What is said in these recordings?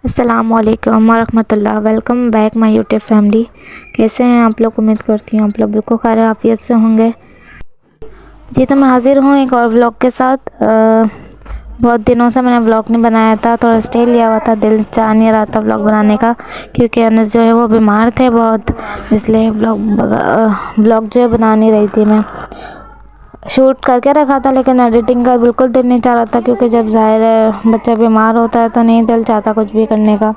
अस्सलामुअलैकुम वरहमतुल्लाह। Welcome back my YouTube family. कैसे हैं आप लोग? उम्मीद करती हूँ आप लोग बिल्कुल खैर आफियत से होंगे। जी तो मैं हाज़िर हूँ एक और व्लॉग के साथ। बहुत दिनों से मैंने व्लॉग नहीं बनाया था, थोड़ा स्टे लिया हुआ था, दिल चाह नहीं रहा था व्लॉग बनाने का क्योंकि अनस जो है वो बीमार थे बहुत, इसलिए व्लॉग जो है बना नहीं रही थी। मैं शूट करके रखा था लेकिन एडिटिंग का बिल्कुल दिल नहीं चाह रहा था क्योंकि जब ज़ाहिर है बच्चा बीमार होता है तो नहीं दिल चाहता कुछ भी करने का।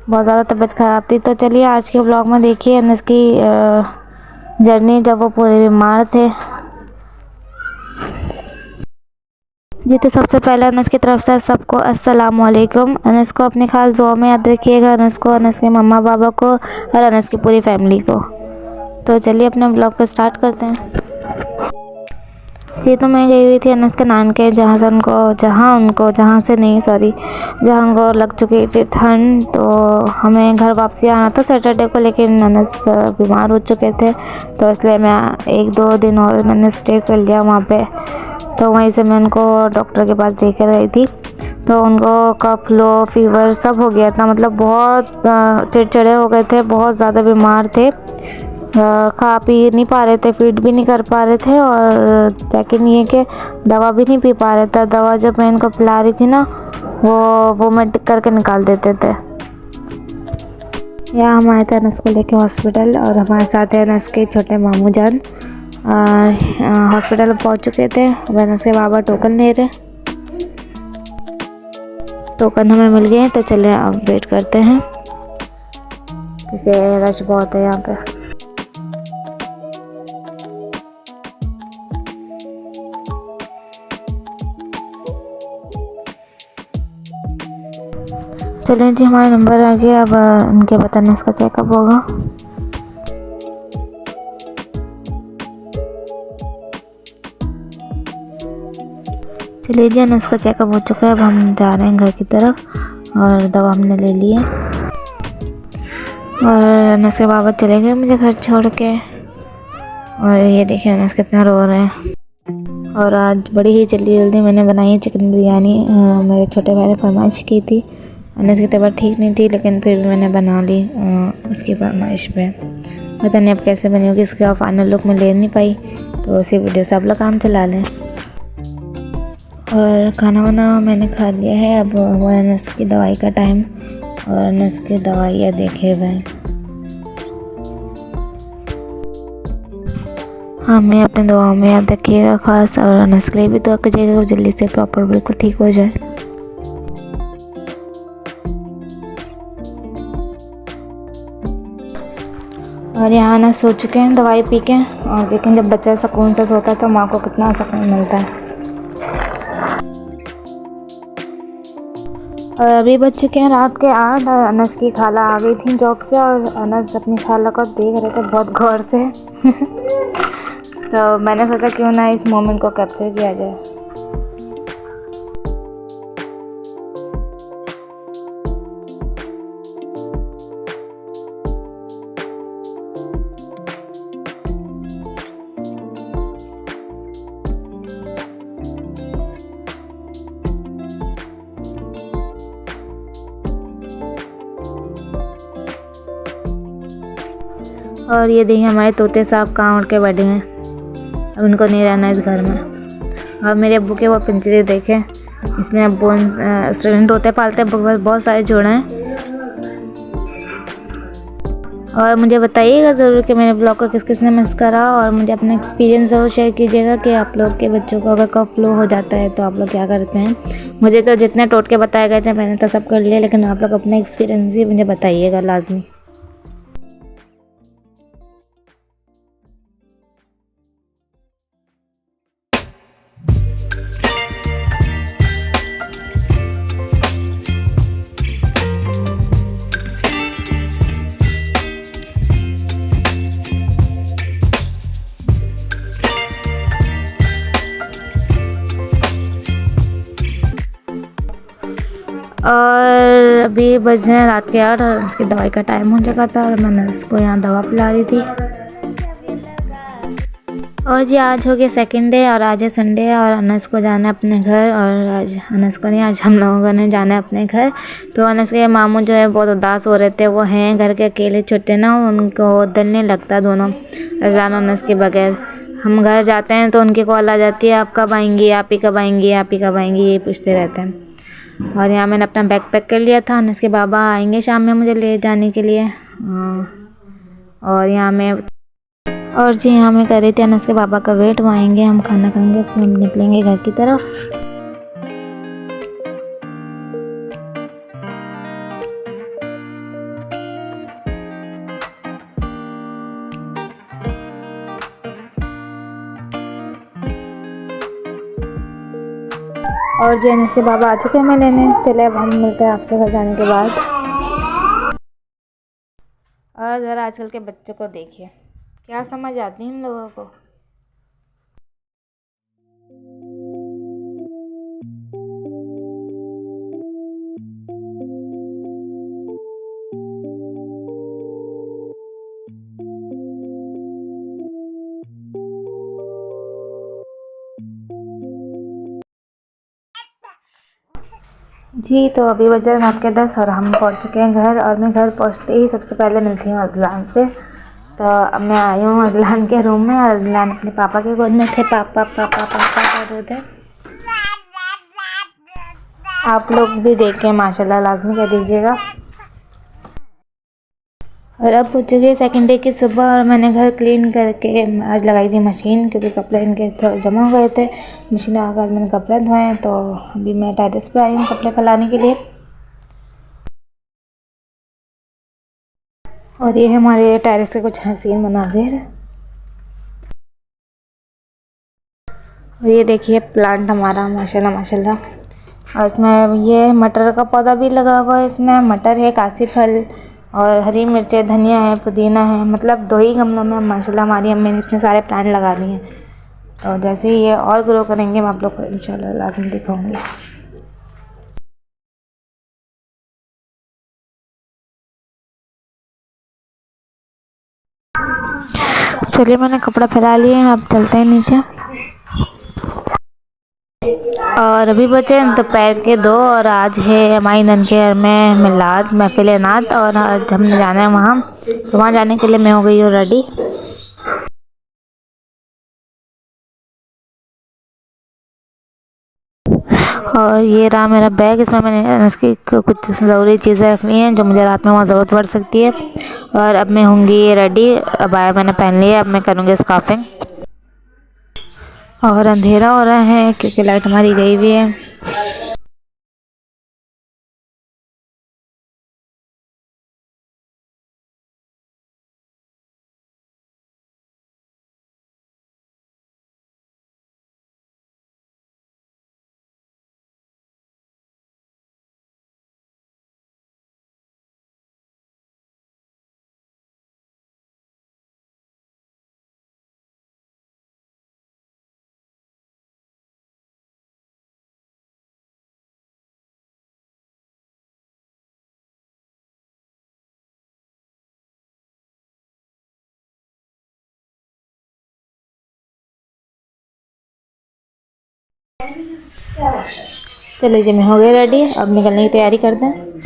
बहुत ज़्यादा तबीयत ख़राब थी। तो चलिए आज के व्लॉग में देखिए अनस की जर्नी जब वो पूरे बीमार थे। जी तो सबसे पहले अनस की तरफ से सबको अस्सलाम वालेकुम। अनस को अपनी खास दुआ में याद रखिएगा, अनस को, अनस के मम्मा पापा को और अनस की पूरी फैमिली को। तो चलिए अपने व्लॉग को स्टार्ट करते हैं। जी तो मैं गई हुई थी अनस के नान के, जहाँ उनको लग चुकी थी ठंड। तो हमें घर वापसी आना था सैटरडे को, लेकिन अनस बीमार हो चुके थे तो इसलिए मैं 1-2 दिन और मैंने स्टे कर लिया वहाँ पे। तो वहीं से मैं उनको डॉक्टर के पास देकर गई थी। तो उनको कफ, लो, फीवर सब हो गया था, मतलब बहुत चिड़चिड़े हो गए थे, बहुत ज़्यादा बीमार थे। खा पी नहीं पा रहे थे, फीड भी नहीं कर पा रहे थे और सेकंड ये कि दवा भी नहीं पी पा रहे थे। दवा जब मैं इनको पिला रही थी ना वो वोमिट करके निकाल देते थे। यहाँ हम आए थे अनस को लेके हॉस्पिटल और हमारे साथ है अनस के छोटे मामू जान। हॉस्पिटल पहुँच चुके थे। अब अनस के बाबा टोकन ले रहे। टोकन हमें मिल गए तो चले अब वेट करते हैं क्योंकि रश बहुत है यहाँ पे। चलें जी, हमारा नंबर आ गया। अब उनके बताने इसका चेकअप होगा। चलिए जी, अनस का चेकअप हो चुका है। अब हम जा रहे हैं घर की तरफ और दवा हमने ले ली है और अनस के बाबा चले गए मुझे घर छोड़ के। और ये देखिए अनस कितना रो रहे हैं। और आज बड़ी ही जल्दी मैंने बनाई है चिकन बिरयानी। मेरे छोटे भाई ने फरमाइश की थी। अनस की तबीयत ठीक नहीं थी लेकिन फिर भी मैंने बना ली उसकी फरमाइश पे। पता नहीं अब कैसे बनी होगी, इसका फाइनल लुक में ले नहीं पाई, तो उसी वीडियो से आप लोग काम चला लें। और खाना वाना मैंने खा लिया है। अब हुआ अनस की दवाई का टाइम और अनस की दवाइयाँ देखे हुए। हमें अपने दुआओं में याद रखिएगा खास, और अनस के लिए भी दुआ कीजिएगा कि जल्दी से प्रॉपर बिल्कुल ठीक हो जाए। और यहाँ अनस सो चुके हैं दवाई पी के। और देखें जब बच्चा सुकून से सोता है तो माँ को कितना सुकून मिलता है। और अभी बज चुके हैं रात के 8 और अनस की खाला आ गई थी जॉब से और अनस अपनी खाला को देख रहे थे बहुत गौर से। तो मैंने सोचा क्यों ना इस मोमेंट को कैप्चर किया जाए। और ये देखिए हमारे तोते साहब कहाँ उड़ के बैठे हैं। अब उनको नहीं रहना इस घर में। और मेरे अब्बू के वो पिंजरे देखें, इसमें अब्बू स्टूडेंट तोते पालते हैं, बहुत सारे जोड़े हैं। और मुझे बताइएगा ज़रूर कि मेरे ब्लॉग को किस किस ने मिस करा, और मुझे अपना एक्सपीरियंस ज़रूर शेयर कीजिएगा कि आप लोग के बच्चों को अगर कफ फ्लो हो जाता है तो आप लोग क्या करते हैं। मुझे तो जितने टोटके बताए गए थे मैंने तो सब कर लिया, लेकिन आप लोग अपना एक्सपीरियंस भी मुझे बताइएगा लाजमी। और अभी बज रहे हैं रात के 8 और इसकी दवाई का टाइम हो चुका था और मैंने इसको यहाँ दवा पिला रही थी। और जी आज हो गया सेकंड डे और आज है संडे और अनस को जाना है अपने घर। और आज अनस को नहीं, आज हम लोगों ने जाना है अपने घर। तो अनस के मामू जो है बहुत उदास हो रहे थे, वो हैं घर के अकेले छोटे ना, उनको दिल नहीं लगता दोनों अजान अनस के बगैर। हम घर जाते हैं तो उनकी कॉल आ जाती है, आप कब आएंगी, आप ही कब आएंगी, आप ही कब आएंगी, ये पूछते रहते हैं। और यहाँ मैंने अपना बैग पैक कर लिया था, अनस के बाबा आएंगे शाम में मुझे ले जाने के लिए। और यहाँ मैं और जी यहाँ मैं कर रही थी अनस के बाबा का वेट, वो आएंगे, हम खाना खाएंगे, फिर हम निकलेंगे घर की तरफ। और जी अनस के बाबा आ चुके हैं हमें लेने। चले अब हम मिलते हैं आपसे घर जाने के बाद। और ज़रा आजकल के बच्चों को देखिए, क्या समझ आती है इन लोगों को। जी तो अभी बजे रात के 10 और हम पहुंच चुके हैं घर। और मैं घर पहुंचते ही सबसे पहले मिलती हूँ अजलान से। तो अब मैं आई हूँ अजलान के रूम में और अजलान अपने पापा के गोद में थे। पापा पापा पापा कर रहे थे। आप लोग भी देखें, माशाल्लाह लाजमी कह दीजिएगा। और अब हो चुकी है सेकेंड डे की सुबह और मैंने घर क्लीन करके आज लगाई थी मशीन, क्योंकि कपड़े इनके थोड़े जमा हो गए थे। मशीन आकर मैंने कपड़े धोए, तो अभी मैं टेरेस पे आई हूँ कपड़े फैलाने के लिए। और ये हमारे टेरेस के कुछ हसीन मनाजिर। और ये देखिए प्लांट हमारा, माशाल्लाह माशाल्लाह। और इसमें ये मटर का पौधा भी लगा हुआ है, इसमें मटर है, कासी फल और हरी मिर्चें, धनिया है, पुदीना है। मतलब 2 ही गमलों में माशाल्लाह हमारी अम्मी ने इतने सारे प्लांट लगा दिए हैं। और जैसे ही ये और ग्रो करेंगे मैं आप लोग को इंशाल्लाह लाज़िम दिखाऊंगी। चलिए मैंने कपड़ा फैला लिए हैं, अब चलते हैं नीचे। और अभी बचे हैं दोपहर के 2 और आज है हमारी नन के घर में मिलाद महफिल नात। और आज हमने जाना है वहाँ, तो वहाँ जाने के लिए मैं हो गई हूँ रेडी। और ये रहा मेरा बैग, इसमें मैंने इसकी कुछ ज़रूरी चीज़ें रखनी हैं जो मुझे रात में वहाँ ज़रूरत पड़ सकती है। और अब मैं होंगी रेडी, अब आया मैंने पहन लिया, अब मैं करूँगी स्कार्फिंग। और अंधेरा हो रहा है क्योंकि लाइट हमारी गई हुई है। चलिए जी मैं हो गई रेडी, अब निकलने की तैयारी करते हैं।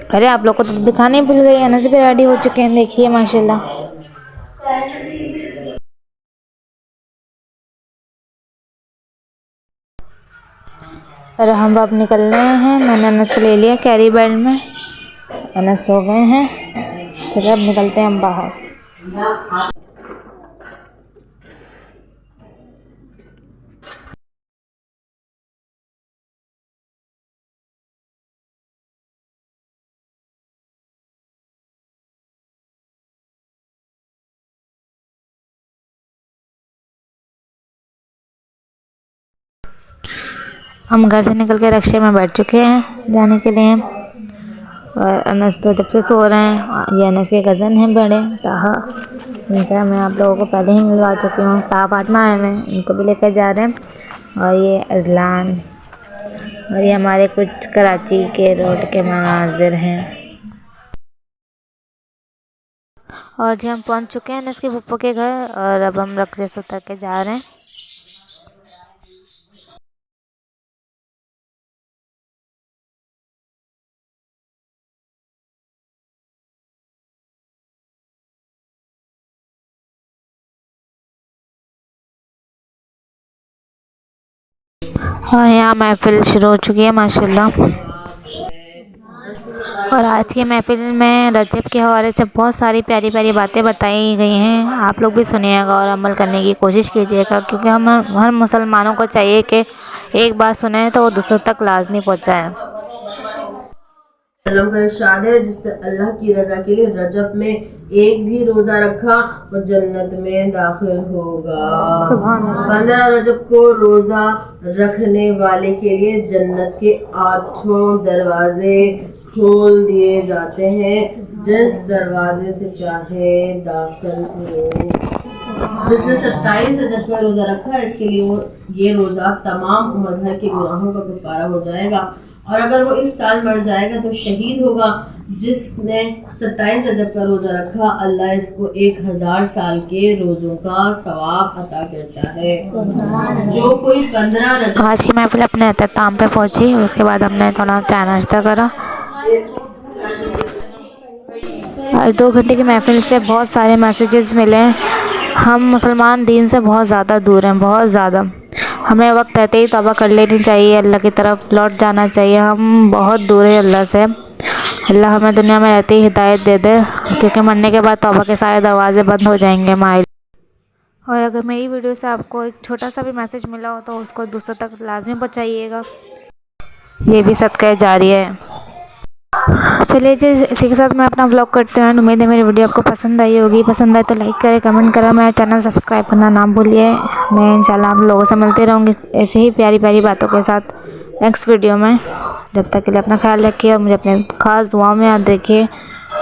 अरे आप लोग को तो दिखाने भूल गई, अनस भी रेडी हो चुके हैं, देखिए माशाल्लाह। और हम अब निकल रहे हैं, मैंने अनस को ले लिया कैरी बैग में, अनस सो गए हैं। चलिए अब निकलते हैं हम बाहर। हम घर से निकल के रिक्शे में बैठ चुके हैं जाने के लिए। और अनस तो जब से सो रहे हैं। ये अनस के कज़न हैं बड़े ताहा, इनसे मैं आप लोगों को पहले ही मिलवा चुकी हूँ। ताहा फातिमा आए हैं, इनको भी लेकर जा रहे हैं। और ये अजलान, और ये हमारे कुछ कराची के रोड के मनाजिर हैं। और जी हम पहुंच चुके हैं इसके फूफो के घर और अब हम रकजे से उतर के जा रहे हैं। और यहाँ महफिल शुरू हो चुकी है माशाल्लाह। और आज की महफिल में रजब के हवाले से बहुत सारी प्यारी प्यारी बातें बताई गई हैं। आप लोग भी सुनिएगा और अमल करने की कोशिश कीजिएगा, क्योंकि हम हर मुसलमानों को चाहिए कि एक बात सुने तो वो दूसरों तक लाजमी पहुँचाएँ। का इरशाद है, जिसने अल्लाह की रजा के लिए रजब में एक भी रोजा रखा वो जन्नत में दाखिल होगा। 15 रजब को रोजा रखने वाले के लिए जन्नत के 8 दरवाजे खोल दिए जाते हैं, जिस दरवाजे से चाहे दाखिल हो। जिसने 27 रजब का रोजा रखा इसके लिए ये रोजा तमाम उम्र भर के गुनाहों का कफारा हो जाएगा। और अगर वो इस साल मर जाएगा तो शहीद होगा। जिसने 27 रजब का रोज़ा रखा अल्लाह इसको 1000 साल के रोज़ों का सवाब अता करता है। जो कोई 15 रजब आज की महफिल अपने अख्ताम पे पहुंची। उसके बाद हमने थोड़ा चाय नाश्ता करा। आज 2 घंटे की महफिल से बहुत सारे मैसेजेस मिले। हम मुसलमान दीन से बहुत ज़्यादा दूर हैं, बहुत ज़्यादा। हमें वक्त रहते ही तौबा कर लेनी चाहिए, अल्लाह की तरफ लौट जाना चाहिए। हम बहुत दूर हैं अल्लाह से। अल्लाह हमें दुनिया में रहते ही हिदायत दे दे, क्योंकि मरने के बाद तौबा के सारे दरवाजे बंद हो जाएंगे माइल। और अगर मेरी वीडियो से आपको एक छोटा सा भी मैसेज मिला हो तो उसको दूसरों तक लाजमी पहुँचाइएगा। ये भी सदका जारिया है। चलिए जी, इसी के साथ मैं अपना व्लॉग करते हैं। उम्मीद है मेरी वीडियो आपको पसंद आई होगी। पसंद आए तो लाइक करें, कमेंट करें, मेरा चैनल सब्सक्राइब करना ना भूलिए। मैं इंशाल्लाह आप लोगों से मिलती रहूँगी ऐसे ही प्यारी प्यारी बातों के साथ नेक्स्ट वीडियो में। जब तक के लिए अपना ख्याल रखिए और मुझे अपने ख़ास दुआ में याद रखिए।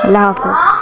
अल्लाह हाफ़िज़।